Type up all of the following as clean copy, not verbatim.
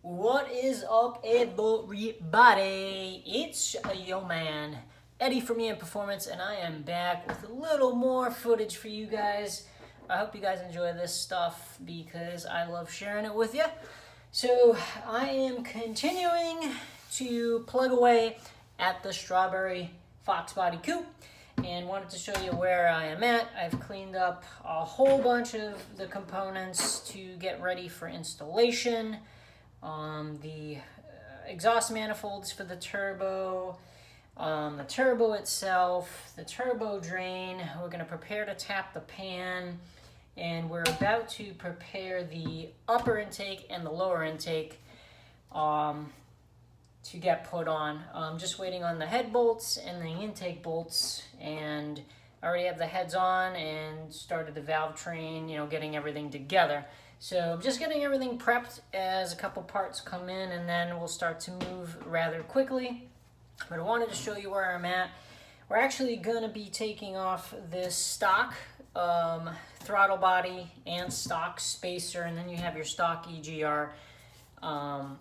What is up, everybody? It's your man, Eddie from EM Performance, and I am back with a little more footage for you guys. I hope you guys enjoy this stuff because I love sharing it with you. So I am continuing to plug away at the Strawberry Fox-Body Coupe and wanted to show you where I am at. I've cleaned up a whole bunch of the components to get ready for installation. The exhaust manifolds for the turbo itself, the turbo drain. We're going to prepare to tap the pan, and we're about to prepare the upper intake and the lower intake to get put on. Just waiting on the head bolts and the intake bolts, and I already have the heads on and started the valve train, getting everything together. So just getting everything prepped as a couple parts come in, and then we'll start to move rather quickly. But I wanted to show you where I'm at. We're actually going to be taking off this stock throttle body and stock spacer, and then you have your stock EGR on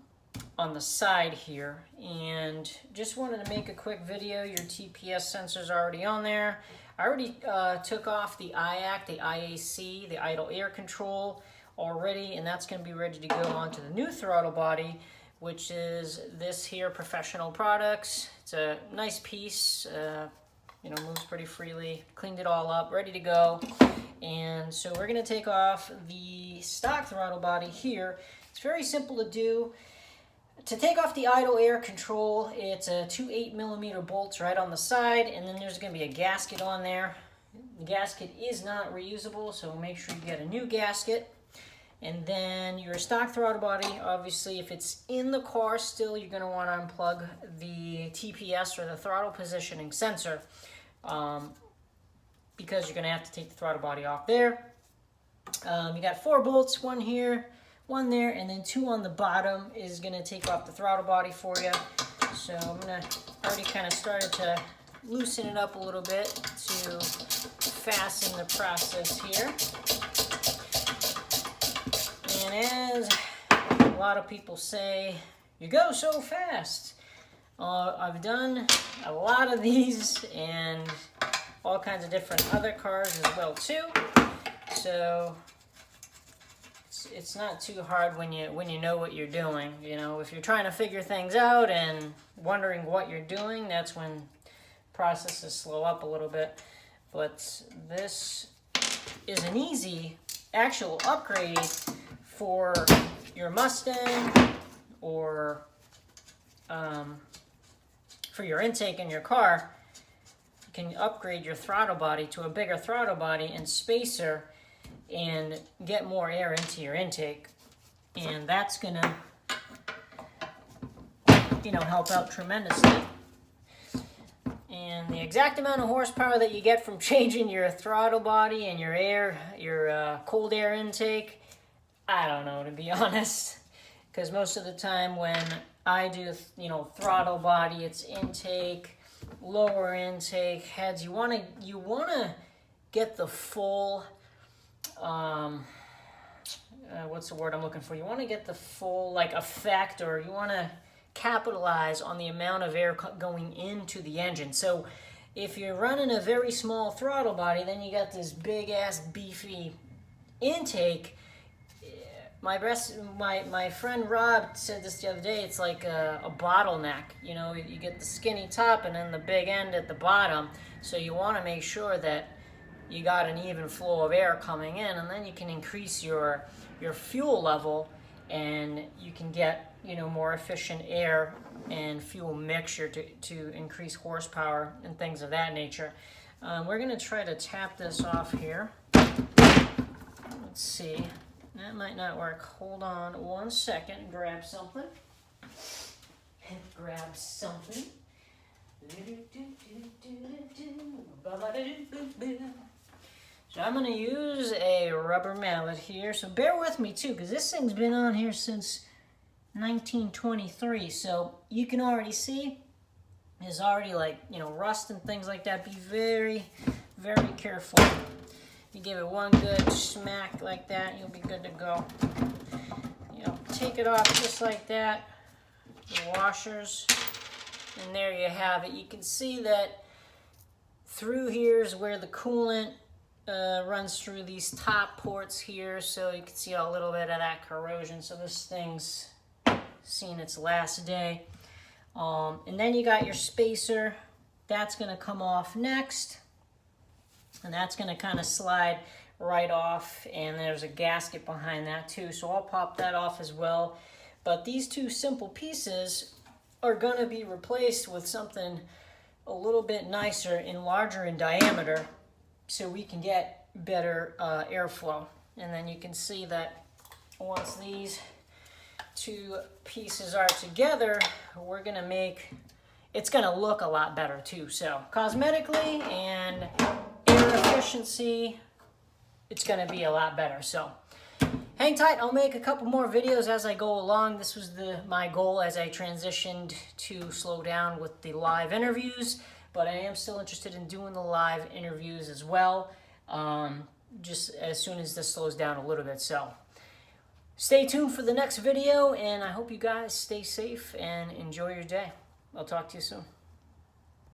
the side here. And just wanted to make a quick video. Your TPS sensor's already on there. I already took off the IAC, the IAC, the idle air control already, and that's going to be ready to go onto the new throttle body, which is this here, Professional Products. It's a nice piece, moves pretty freely. Cleaned it all up, ready to go. And so we're going to take off the stock throttle body here. It's very simple to do. To take off the idle air control, it's a 2 8mm bolts right on the side, and then there's going to be a gasket on there. The gasket is not reusable, so make sure you get a new gasket. And then your stock throttle body, obviously, if it's in the car still, you're going to want to unplug the TPS, or the throttle positioning sensor, because you're going to have to take the throttle body off there. You got 4 bolts, one here, one there, and then 2 on the bottom is going to take off the throttle body for you. So I'm going to already kind of started to loosen it up a little bit to fasten the process here. And as a lot of people say, you go so fast. I've done a lot of these and all kinds of different other cars as well too. So it's not too hard when you know what you're doing. If you're trying to figure things out and wondering what you're doing, that's when processes slow up a little bit. But this is an easy actual upgrade for your Mustang, or for your intake in your car. You can upgrade your throttle body to a bigger throttle body and spacer and get more air into your intake, and that's gonna help out tremendously. And the exact amount of horsepower that you get from changing your throttle body and your cold air intake, I don't know, to be honest, because most of the time when I do, throttle body, it's intake, lower intake, heads. You want to get the full, what's the word I'm looking for? You want to get the full effect, or you want to capitalize on the amount of air going into the engine. So if you're running a very small throttle body, then you got this big ass beefy intake. My friend Rob said this the other day, it's like a bottleneck. You get the skinny top and then the big end at the bottom. So you want to make sure that you got an even flow of air coming in, and then you can increase your fuel level, and you can get more efficient air and fuel mixture to increase horsepower and things of that nature. We're going to try to tap this off here. Let's see. That might not work. Hold on 1 second. Grab something. So I'm going to use a rubber mallet here. So bear with me too, because this thing's been on here since 1923. So you can already see there's already rust and things like that. Be very, very careful. You give it one good smack like that, you'll be good to go. take it off just like that, the washers, and there you have it. You can see that through here is where the coolant runs through these top ports here, so you can see a little bit of that corrosion. So this thing's seen its last day. And then you got your spacer. That's going to come off next, and that's going to kind of slide right off, and there's a gasket behind that too, so I'll pop that off as well. But these two simple pieces are going to be replaced with something a little bit nicer and larger in diameter, so we can get better airflow. And then you can see that once these two pieces are together, we're going to make, it's going to look a lot better too. So cosmetically and air efficiency, it's going to be a lot better. So hang tight, I'll make a couple more videos as I go along. This was my goal as I transitioned to slow down with the live interviews, but I am still interested in doing the live interviews as well, just as soon as this slows down a little bit. So stay tuned for the next video, and I hope you guys stay safe and enjoy your day. I'll talk to you soon.